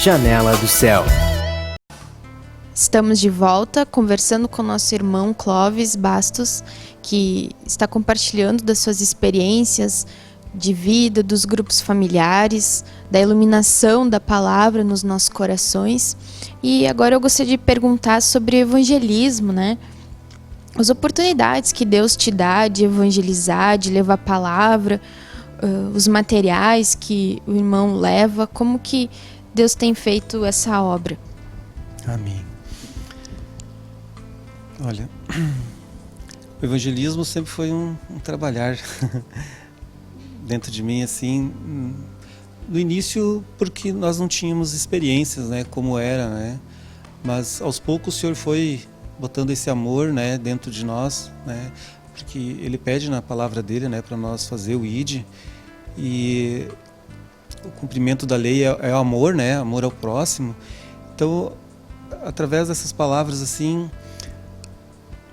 Janela do Céu. Estamos de volta conversando com nosso irmão Clóvis Bastos, que está compartilhando das suas experiências de vida, dos grupos familiares, da iluminação da palavra nos nossos corações. E agora eu gostaria de perguntar sobre evangelismo, né? As oportunidades que Deus te dá de evangelizar, de levar a palavra, os materiais que o irmão leva, como que Deus tem feito essa obra? Amém. Olha, o evangelismo sempre foi um trabalhar dentro de mim, assim, no início porque nós não tínhamos experiências, né, como era, né, mas aos poucos o Senhor foi botando esse amor, né, dentro de nós, né, porque Ele pede na palavra dele, né, para nós fazer o ID, e o cumprimento da lei é o amor, né, amor ao próximo. Então, através dessas palavras, assim,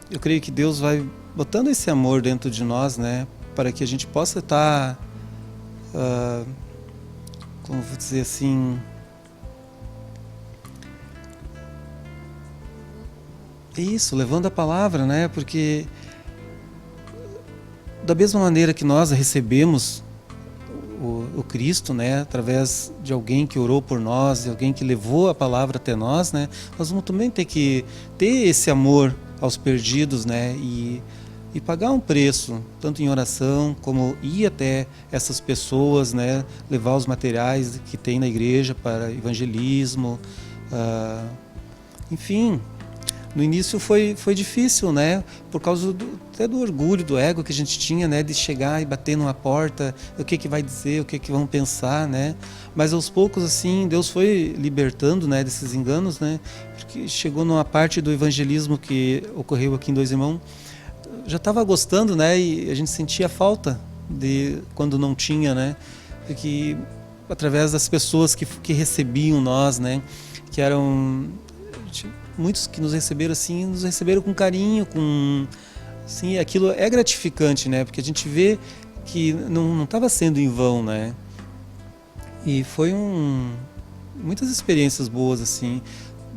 eu creio que Deus vai botando esse amor dentro de nós, né, para que a gente possa estar, como vou dizer assim, isso, levando a palavra, né, porque da mesma maneira que nós recebemos o Cristo, né, através de alguém que orou por nós, de alguém que levou a palavra até nós, né, nós vamos também ter que ter esse amor aos perdidos, né, e pagar um preço, tanto em oração como ir até essas pessoas, né, levar os materiais que tem na igreja para evangelismo, enfim. No início foi difícil, né? Por causa até do orgulho, do ego que a gente tinha, né? De chegar e bater numa porta, o que vai dizer, o que vão pensar, né? Mas aos poucos, assim, Deus foi libertando, né, desses enganos, né? Porque chegou numa parte do evangelismo que ocorreu aqui em Dois Irmãos, já estava gostando, né? E a gente sentia falta de quando não tinha, né? Porque através das pessoas que recebiam nós, né? Que eram muitos que nos receberam assim, nos receberam com carinho, com assim, aquilo é gratificante, né? Porque a gente vê que não estava sendo em vão, né? E foi muitas experiências boas assim,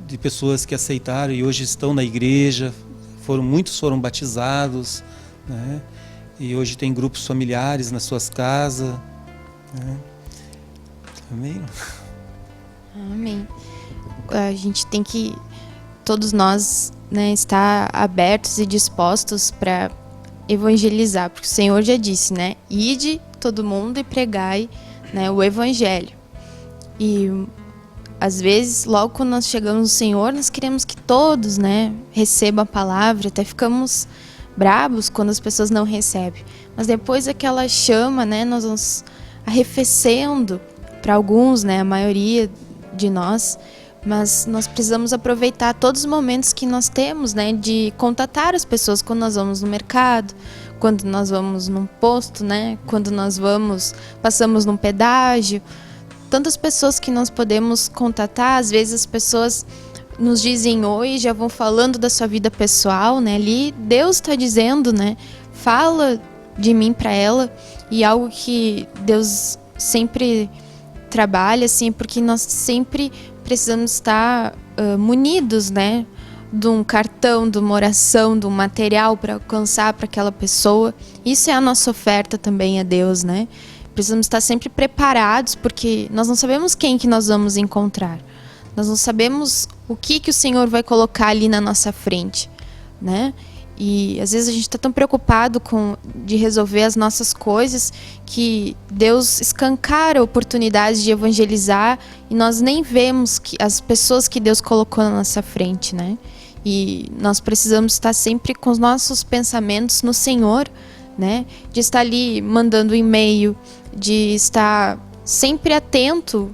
de pessoas que aceitaram e hoje estão na igreja, muitos foram batizados, né? E hoje tem grupos familiares nas suas casas, né? Amém? Amém. A gente tem que, todos nós, né, estar abertos e dispostos para evangelizar, porque o Senhor já disse, né, ide todo mundo e pregai, né, o evangelho. E às vezes, logo quando nós chegamos no Senhor, nós queremos que todos, né, recebam a palavra, até ficamos bravos quando as pessoas não recebem. Mas depois aquela chama, né, nós vamos arrefecendo para alguns, né, a maioria de nós. Mas nós precisamos aproveitar todos os momentos que nós temos, né, de contatar as pessoas quando nós vamos no mercado, quando nós vamos num posto, né, quando nós passamos num pedágio. Tantas pessoas que nós podemos contatar, às vezes as pessoas nos dizem oi, já vão falando da sua vida pessoal, né, ali Deus está dizendo, né, fala de mim para ela, e algo que Deus sempre trabalha, assim, porque nós sempre precisamos estar munidos, né, de um cartão, de uma oração, de um material para alcançar para aquela pessoa. Isso é a nossa oferta também a Deus, né? Precisamos estar sempre preparados, porque nós não sabemos quem que nós vamos encontrar. Nós não sabemos o que o Senhor vai colocar ali na nossa frente, né? E às vezes a gente está tão preocupado de resolver as nossas coisas que Deus escancara oportunidades de evangelizar e nós nem vemos as pessoas que Deus colocou na nossa frente, né? E nós precisamos estar sempre com os nossos pensamentos no Senhor, né? De estar ali mandando e-mail, de estar sempre atento,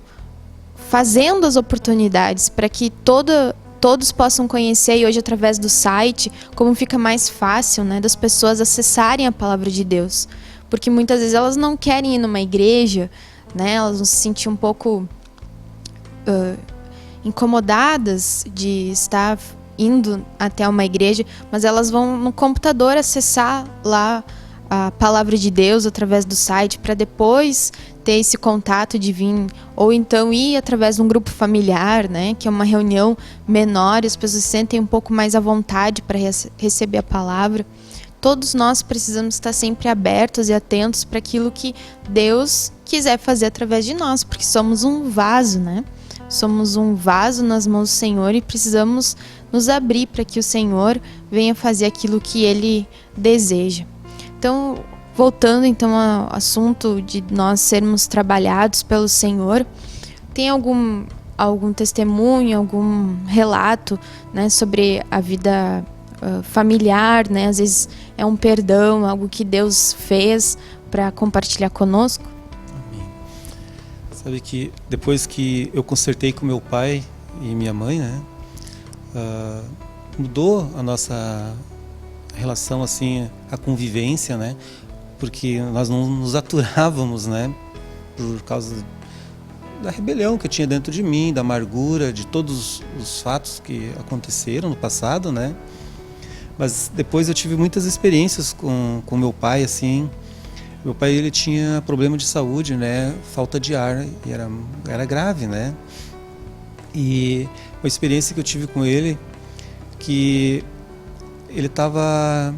fazendo as oportunidades para que todos possam conhecer, e hoje através do site, como fica mais fácil, né, das pessoas acessarem a palavra de Deus. Porque muitas vezes elas não querem ir numa igreja, né, elas vão se sentir um pouco incomodadas de estar indo até uma igreja, mas elas vão no computador acessar lá a palavra de Deus através do site, para depois ter esse contato de vir, ou então ir através de um grupo familiar, né, que é uma reunião menor, as pessoas se sentem um pouco mais à vontade para receber a palavra. Todos nós precisamos estar sempre abertos e atentos para aquilo que Deus quiser fazer através de nós, porque somos um vaso, né? Somos um vaso nas mãos do Senhor e precisamos nos abrir para que o Senhor venha fazer aquilo que Ele deseja. Então, voltando então ao assunto de nós sermos trabalhados pelo Senhor, tem algum testemunho, algum relato, né, sobre a vida familiar, né? Às vezes é um perdão, algo que Deus fez para compartilhar conosco? Amém. Sabe que depois que eu consertei com meu pai e minha mãe, né, mudou a nossa relação, assim, a convivência, né, porque nós não nos aturávamos, né, por causa da rebelião que eu tinha dentro de mim, da amargura, de todos os fatos que aconteceram no passado, né. Mas depois eu tive muitas experiências com meu pai, assim. Meu pai, ele tinha problema de saúde, né, falta de ar, e era grave, né. E uma experiência que eu tive com ele, que ele estava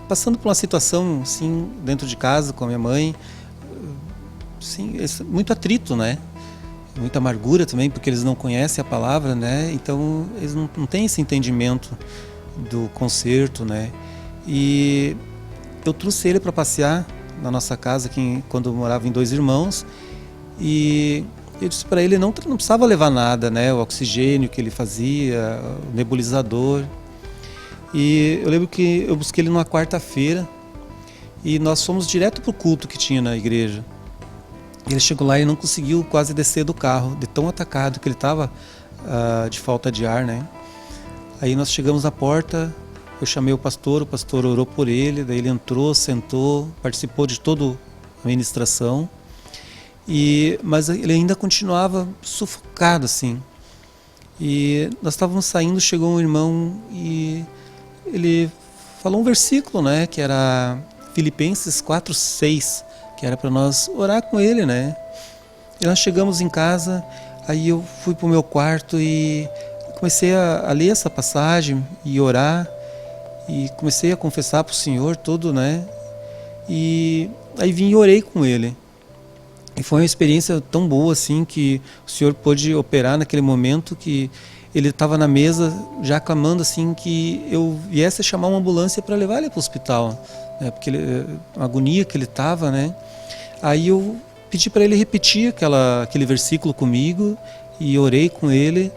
passando por uma situação, assim, dentro de casa com a minha mãe, assim, muito atrito, né, muita amargura também, porque eles não conhecem a palavra, né, então eles não têm esse entendimento do concerto, né? E eu trouxe ele para passear na nossa casa aqui, quando eu morava em Dois Irmãos, e eu disse para ele não precisava levar nada, né? O oxigênio que ele fazia, o nebulizador. E eu lembro que eu busquei ele numa quarta-feira e nós fomos direto pro culto que tinha na igreja. Ele chegou lá e não conseguiu quase descer do carro, de tão atacado que ele estava de falta de ar, né? Aí nós chegamos na porta, eu chamei o pastor orou por ele, daí ele entrou, sentou, participou de toda a ministração, mas ele ainda continuava sufocado, assim. E nós estávamos saindo, chegou um irmão e ele falou um versículo, né, que era Filipenses 4:6, que era para nós orar com ele, né. E nós chegamos em casa, aí eu fui para o meu quarto e comecei a ler essa passagem e orar, e comecei a confessar para o Senhor tudo, né? E aí vim e orei com ele. E foi uma experiência tão boa, assim, que o Senhor pôde operar naquele momento, que ele estava na mesa já clamando, assim, que eu viesse chamar uma ambulância para levar ele para o hospital, né? Porque a agonia que ele estava, né? Aí eu pedi para ele repetir aquele versículo comigo e orei com ele.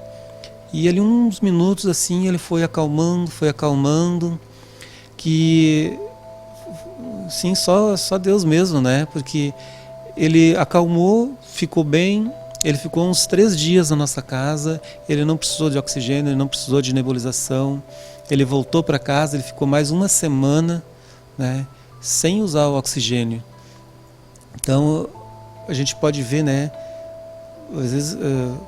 E ali uns minutos assim ele foi acalmando, que sim, só Deus mesmo, né? Porque ele acalmou, ficou bem, ele ficou uns 3 dias na nossa casa, ele não precisou de oxigênio, ele não precisou de nebulização, ele voltou para casa, ele ficou mais uma semana, né, sem usar o oxigênio. Então a gente pode ver, né, às vezes,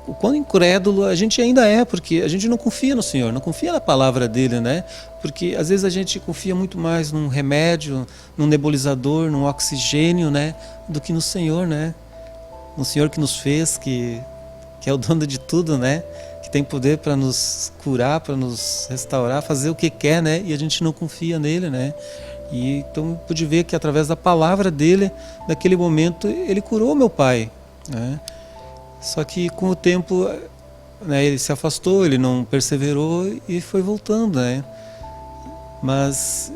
o quão incrédulo a gente ainda é, porque a gente não confia no Senhor, não confia na palavra dele, né? Porque às vezes a gente confia muito mais num remédio, num nebulizador, num oxigênio, né? Do que no Senhor, né? No Senhor que nos fez, que é o dono de tudo, né? Que tem poder para nos curar, para nos restaurar, fazer o que quer, né? E a gente não confia nele, né? E então eu pude ver que através da palavra dele, naquele momento, ele curou meu pai, né? Só que com o tempo, né, ele se afastou, ele não perseverou e foi voltando, né? Mas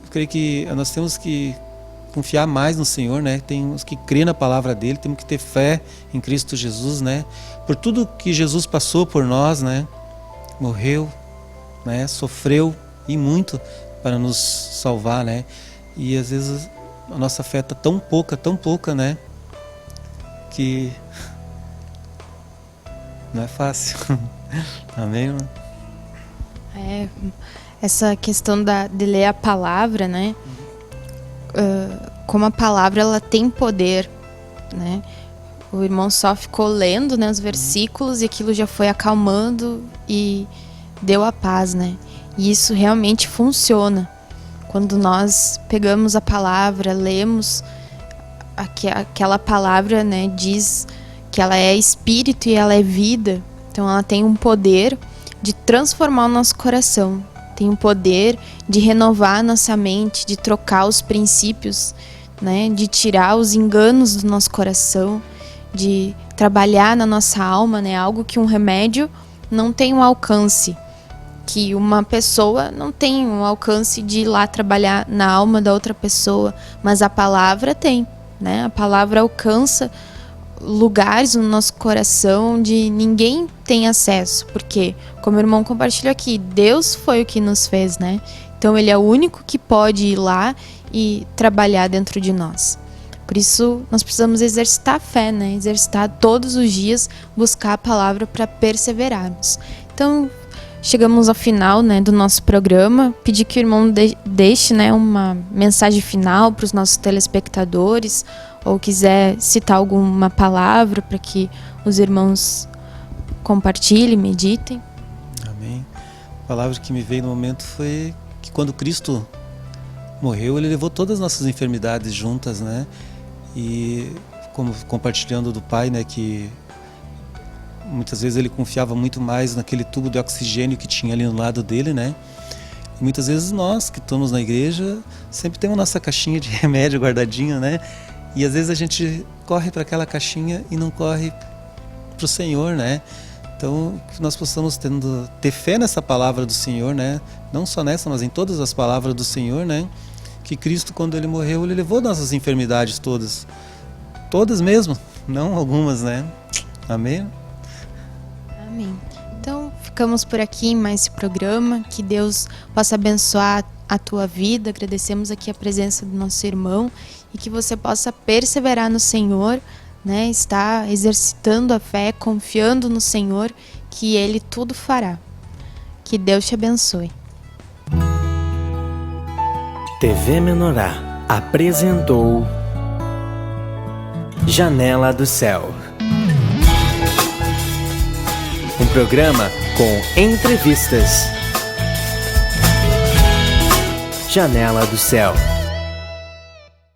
eu creio que nós temos que confiar mais no Senhor, né? Temos que crer na palavra dele, temos que ter fé em Cristo Jesus, né? Por tudo que Jesus passou por nós, né? Morreu, né? Sofreu e muito para nos salvar, né? E às vezes a nossa fé está tão pouca, né? Que não é fácil. Amém, mano? Essa questão de ler a palavra, né? Como a palavra ela tem poder, né? O irmão só ficou lendo, né, os versículos e aquilo já foi acalmando e deu a paz, né? E isso realmente funciona. Quando nós pegamos a palavra, lemos, aquela palavra, né, diz que ela é espírito e ela é vida. Então ela tem um poder de transformar o nosso coração, tem um poder de renovar a nossa mente, de trocar os princípios, né, de tirar os enganos do nosso coração, de trabalhar na nossa alma, né, algo que um remédio não tem um alcance, que uma pessoa não tem um alcance de ir lá trabalhar na alma da outra pessoa, mas a palavra tem, né? A palavra alcança lugares no nosso coração onde ninguém tem acesso, porque, como o irmão compartilhou aqui, Deus foi o que nos fez, né? Então ele é o único que pode ir lá e trabalhar dentro de nós. Por isso nós precisamos exercitar a fé, né? Exercitar todos os dias, buscar a palavra para perseverarmos. Então chegamos ao final, né, do nosso programa. Pedir que o irmão deixe, né, uma mensagem final para os nossos telespectadores, ou quiser citar alguma palavra para que os irmãos compartilhem, meditem. Amém. A palavra que me veio no momento foi que quando Cristo morreu, ele levou todas as nossas enfermidades juntas, né? E como compartilhando do Pai, né, que muitas vezes ele confiava muito mais naquele tubo de oxigênio que tinha ali no lado dele, né? E muitas vezes nós que estamos na igreja sempre temos nossa caixinha de remédio guardadinha, né? E às vezes a gente corre para aquela caixinha e não corre para o Senhor, né? Então que nós possamos ter fé nessa palavra do Senhor, né? Não só nessa, mas em todas as palavras do Senhor, né? Que Cristo, quando ele morreu, ele levou nossas enfermidades todas mesmo, não algumas, né? Amém? Amém. Então, ficamos por aqui em mais esse programa. Que Deus possa abençoar a tua vida. Agradecemos aqui a presença do nosso irmão e que você possa perseverar no Senhor, né? Estar exercitando a fé, confiando no Senhor, que Ele tudo fará. Que Deus te abençoe. TV Menorá apresentou Janela do Céu. Um programa com entrevistas. Janela do Céu.